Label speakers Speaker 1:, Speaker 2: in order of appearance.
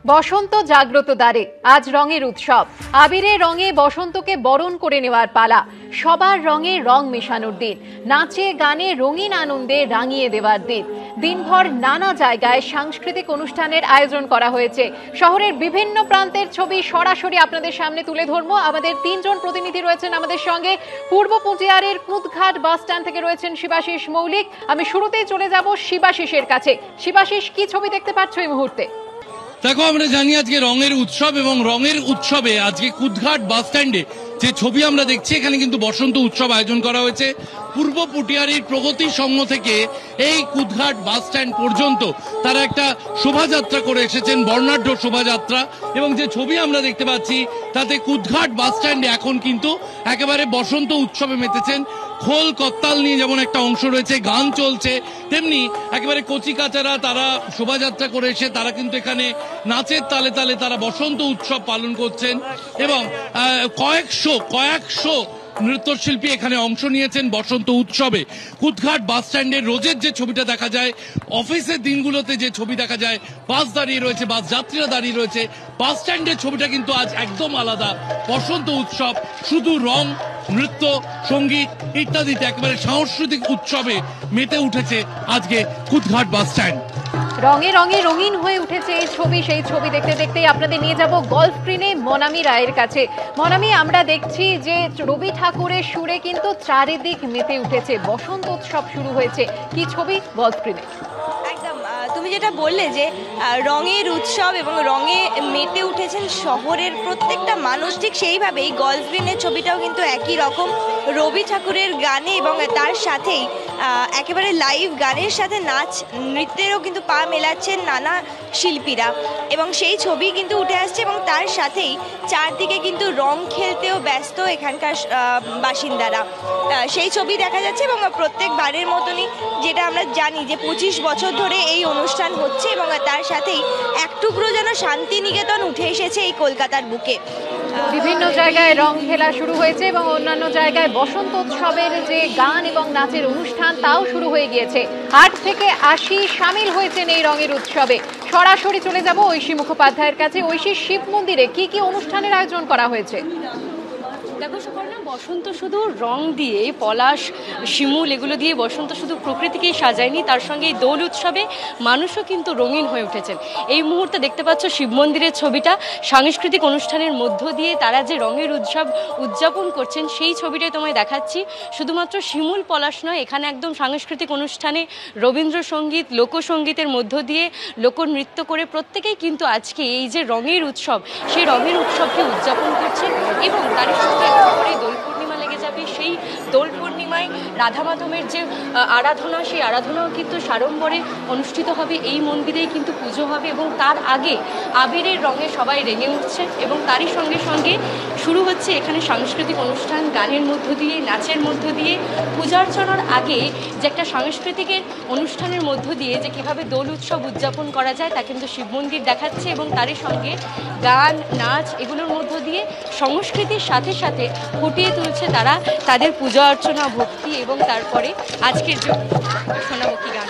Speaker 1: বসন্ত জাগ্রত দ্বারে আজ রঙের উৎসব। আবিরের রঙে বসন্তকে বরণ করে নেওয়ার পালা। সবার রঙে রং মেশানোর দিন, নাচে গানে রঙিন আনন্দে রাঙিয়ে দেওয়ার দিন। দিনভর নানা জায়গায় সাংস্কৃতিক অনুষ্ঠানের আয়োজন করা হয়েছে। শহরের বিভিন্ন প্রান্তের ছবি সরাসরি আপনাদের সামনে তুলে ধরবো। আমাদের তিনজন প্রতিনিধি রয়েছেন আমাদের সঙ্গে। পূর্ব পুটিয়ারের কুদঘাট বাস স্ট্যান্ড থেকে রয়েছেন শিবাশিস মৌলিক। আমি শুরুতেই চলে যাব শিবাশিসের কাছে। শিবাশিস, কি ছবি দেখতে পাচ্ছ এই মুহূর্তে?
Speaker 2: দেখো, আমরা জানি আজকে রঙের উৎসব এবং রঙের উৎসবে আজকে কুদঘাট বাস স্ট্যান্ডে যে ছবি আমরা দেখছি, এখানে কিন্তু বসন্ত উৎসব আয়োজন করা হয়েছে। পূর্ব পুটিয়ারির প্রগতি সংঘ থেকে এই কুদঘাট বাস স্ট্যান্ড পর্যন্ত তারা একটা শোভাযাত্রা করে এসেছেন, বর্ণাঢ্য শোভাযাত্রা। এবং যে ছবি আমরা দেখতে পাচ্ছি তাতে কুদঘাট বাস স্ট্যান্ডে এখন কিন্তু একেবারে বসন্ত উৎসবে মেতেছেন। খোল কত্তাল নিয়ে যেমন একটা অংশ রয়েছে, গান চলছে, তেমনি একেবারে কচি কাচারা তারা শোভাযাত্রা করে এসে তারা কিন্তু এখানে নাচের তালে তালে তারা বসন্ত উৎসব পালন করছেন। এবং কয়েকশো নৃত্যশিল্পী এখানে অংশ নিয়েছেন বসন্ত উৎসবে। কুদঘাট বাস স্ট্যান্ডের রোজের যে ছবিটা দেখা যায়, অফিসের দিনগুলোতে যে ছবি দেখা যায়, বাস দাঁড়িয়ে রয়েছে, বাস যাত্রীরা দাঁড়িয়ে রয়েছে, বাস স্ট্যান্ডের ছবিটা কিন্তু আজ একদম আলাদা। বসন্ত উৎসব শুধু রং, নৃত্য, সঙ্গীত ইত্যাদিতে একেবারে সাংস্কৃতিক উৎসবে মেতে উঠেছে আজকে কুদঘাট বাস স্ট্যান্ড।
Speaker 1: রঙে রঙে রঙিন হয়ে উঠেছে এই ছবি। সেই ছবি দেখতে দেখতেই আপনাদের নিয়ে যাব গল্ফ ট্রেনে মনামি রায়ের কাছে। মনামি, আমরা দেখছি যে রবি ঠাকুরের সুরে কিন্তু চারিদিক মেতে উঠেছে, বসন্ত উৎসব শুরু হয়েছে। কি ছবি গল্ফ ট্রেনে?
Speaker 3: একদম, তুমি যেটা বললে যে রঙের উৎসব এবং রঙে মেতে উঠেছেন শহরের প্রত্যেকটা মানুষ, ঠিক সেইভাবেই গল্ফ ট্রেনের ছবিটাও কিন্তু একই রকম। রবি ঠাকুরের গানে এবং তার সাথেই একেবারে লাইভ গানের সাথে নাচ নৃত্যেরও কিন্তু পা মেলাচ্ছেন নানা শিল্পীরা, এবং সেই ছবি কিন্তু উঠে আসছে। এবং তার সাথেই চারদিকে কিন্তু রং খেলতেও ব্যস্ত এখানকার বাসিন্দারা, সেই ছবি দেখা যাচ্ছে। এবং প্রত্যেকবারের মতনই যেটা আমরা জানি যে 25 বছর ধরে এই অনুষ্ঠান হচ্ছে, এবং তার সাথেই এক টুকরো যেন শান্তিনিকেতন উঠে এসেছে এই কলকাতার বুকে।
Speaker 1: বিভিন্ন জায়গায় রং খেলা শুরু হয়েছে এবং অন্যান্য জায়গায় বসন্ত উৎসবের যে গান এবং নাচের অনুষ্ঠান তাও শুরু হয়ে গিয়েছে। 8 থেকে 80 সামিল হয়েছেন এই রঙের উৎসবে। সরাসরি চলে যাব ঐশী মুখোপাধ্যায়ের কাছে। ঐশী, শিব মন্দিরে কি কি অনুষ্ঠানের আয়োজন করা হয়েছে?
Speaker 4: দেখো সুপর্ণা, বসন্ত শুধু রং দিয়ে, পলাশ, শিমুল এগুলো দিয়ে বসন্ত শুধু প্রকৃতিকেই সাজায়নি, তার সঙ্গে এই দোল উৎসবে মানুষও কিন্তু রঙিন হয়ে উঠেছেন। এই মুহূর্তে দেখতে পাচ্ছ শিব মন্দিরের ছবিটা। সাংস্কৃতিক অনুষ্ঠানের মধ্য দিয়ে তারা যে রঙের উৎসব উদযাপন করছেন সেই ছবিটাই তোমায় দেখাচ্ছি। শুধুমাত্র শিমুল পলাশ নয়, এখানে একদম সাংস্কৃতিক অনুষ্ঠানে রবীন্দ্রসঙ্গীত, লোকসঙ্গীতের মধ্য দিয়ে লোকনৃত্য করে প্রত্যেকেই কিন্তু আজকে এই যে রঙের উৎসব, সেই রঙের উৎসবকে উদযাপন করছেন। এবং তার সঙ্গে পরে দোল পূর্ণিমা লেগে যাবে। সেই দোল পূর্ণিমায় রাধা মাধবের যে আরাধনা, সেই আরাধনাও কিন্তু সাড়ম্বরে অনুষ্ঠিত হবে। এই মন্দিরেই কিন্তু পুজো হবে এবং তার আগে আবিরের রঙে সবাই রেঙে উঠছে। এবং তারই সঙ্গে সঙ্গে শুরু হচ্ছে এখানে সাংস্কৃতিক অনুষ্ঠান, গানের মধ্য দিয়ে, নাচের মধ্য দিয়ে। পূজার্চনার আগে যে একটা সাংস্কৃতিকের অনুষ্ঠানের মধ্য দিয়ে যে কীভাবে দোল উৎসব উদযাপন করা যায় তা কিন্তু শিব মন্দির দেখাচ্ছে। এবং তারই সঙ্গে গান, নাচ এগুলোর মধ্য দিয়ে সংস্কৃতির সাথে সাথে ফুটিয়ে তুলছে তারা তাদের পূজা অর্চনা, ভক্তি। এবং তারপরে আজকের যে শোনাবো কি গান।